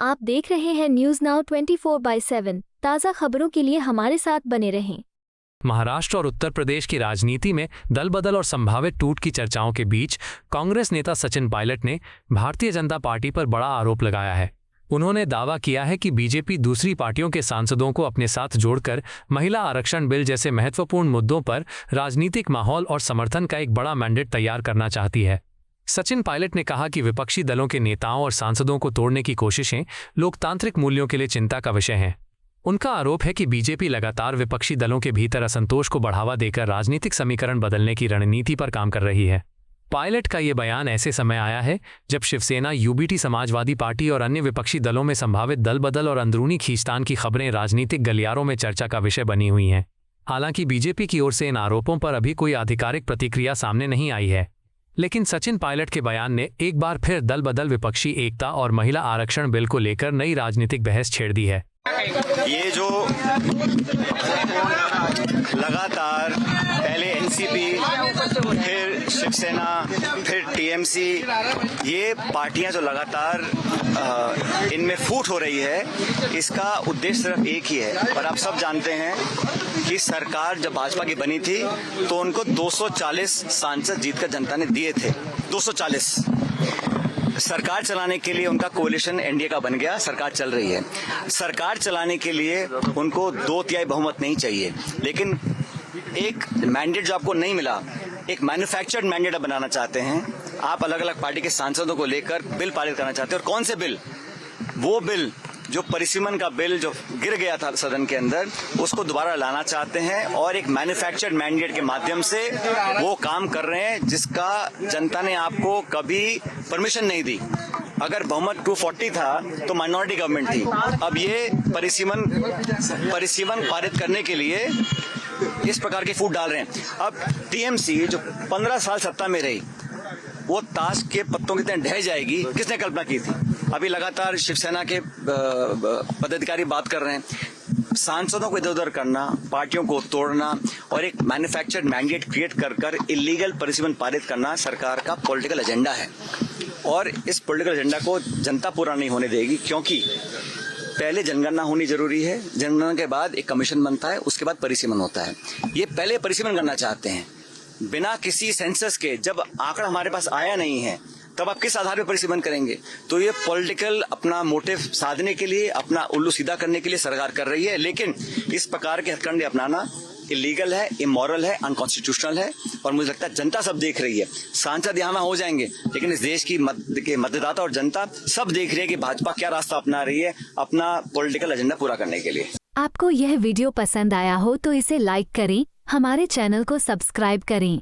आप देख रहे हैं न्यूज नाउ 24/7। ताज़ा खबरों के लिए हमारे साथ बने रहें। महाराष्ट्र और उत्तर प्रदेश की राजनीति में दल बदल और संभावित टूट की चर्चाओं के बीच कांग्रेस नेता सचिन पायलट ने भारतीय जनता पार्टी पर बड़ा आरोप लगाया है। उन्होंने दावा किया है कि बीजेपी दूसरी पार्टियों के सांसदों को अपने साथ जोड़कर महिला आरक्षण बिल जैसे महत्वपूर्ण मुद्दों पर राजनीतिक माहौल और समर्थन का एक बड़ा मैंडेट तैयार करना चाहती है। सचिन पायलट ने कहा कि विपक्षी दलों के नेताओं और सांसदों को तोड़ने की कोशिशें लोकतांत्रिक मूल्यों के लिए चिंता का विषय हैं। उनका आरोप है कि बीजेपी लगातार विपक्षी दलों के भीतर असंतोष को बढ़ावा देकर राजनीतिक समीकरण बदलने की रणनीति पर काम कर रही है। पायलट का ये बयान ऐसे समय आया है जब शिवसेना, यूबीटी, समाजवादी पार्टी और अन्य विपक्षी दलों में संभावित दल बदल और अंदरूनी खींचतान की खबरें राजनीतिक गलियारों में चर्चा का विषय बनी हुई हैं। हालांकि बीजेपी की ओर से इन आरोपों पर अभी कोई आधिकारिक प्रतिक्रिया सामने नहीं आई है, लेकिन सचिन पायलट के बयान ने एक बार फिर दल बदल, विपक्षी एकता और महिला आरक्षण बिल को लेकर नई राजनीतिक बहस छेड़ दी है। ये जो लगातार पहले एनसीपी, फिर शिवसेना, फिर टीएमसी, ये पार्टियां जो लगातार इनमें फूट हो रही है, इसका उद्देश्य सिर्फ एक ही है। और आप सब जानते हैं कि सरकार जब भाजपा की बनी थी तो उनको 240 सांसद जीतकर जनता ने दिए थे। 240 सरकार चलाने के लिए उनका कोalition एनडीए का बन गया, सरकार चल रही है। सरकार चलाने के लिए उनको 2/3 बहुमत नहीं चाहिए, लेकिन एक मैंडेट जो आपको नहीं मिला, एक मैन्युफैक्चर्ड मैंडेट आप बनाना चाहते हैं। आप अलग अलग पार्टी के सांसदों को लेकर बिल पारित करना चाहते हैं। और कौन से बिल? वो बिल जो परिसीमन का बिल जो गिर गया था सदन के अंदर, उसको दोबारा लाना चाहते हैं और एक मैन्युफैक्चर्ड मैंडेट के माध्यम से वो काम कर रहे हैं जिसका जनता ने आपको कभी परमिशन नहीं दी। अगर बहुमत 240 था तो माइनॉरिटी गवर्नमेंट थी। अब ये परिसीमन पारित करने के लिए इस प्रकार के फूट डाल रहे हैं। अब टीएमसी जो 15 साल सत्ता में रही, वो ताश के पत्तों की तरह ढह जाएगी, किसने कल्पना की थी? अभी लगातार शिवसेना के पदाधिकारी बात कर रहे हैं। सांसदों को इधर उधर करना, पार्टियों को तोड़ना और एक मैन्युफैक्चर्ड मैंडेट क्रिएट कर इलीगल परिसीमन पारित करना सरकार का पॉलिटिकल एजेंडा है। और इस पॉलिटिकल एजेंडा को जनता पूरा नहीं होने देगी, क्योंकि पहले जनगणना होनी जरूरी है। जनगणना के बाद एक कमीशन बनता है, उसके बाद परिसीमन होता है। ये पहले परिसीमन करना चाहते हैं बिना किसी सेंसस के। जब आंकड़ा हमारे पास आया नहीं है तब आप किस आधार पर परिसीमन करेंगे? तो ये पॉलिटिकल अपना मोटिव साधने के लिए, अपना उल्लू सीधा करने के लिए सरकार कर रही है। लेकिन इस प्रकार के हथकंडे अपनाना इलीगल है, इमोरल है, अनकॉन्स्टिट्यूशनल है। और मुझे लगता है जनता सब देख रही है। सांसद यहाँ हो जाएंगे, लेकिन इस देश की मतदाता और जनता सब देख रही है कि भाजपा क्या रास्ता अपना रही है अपना पॉलिटिकल एजेंडा पूरा करने के लिए। आपको यह वीडियो पसंद आया हो तो इसे लाइक करें, हमारे चैनल को सब्सक्राइब करें।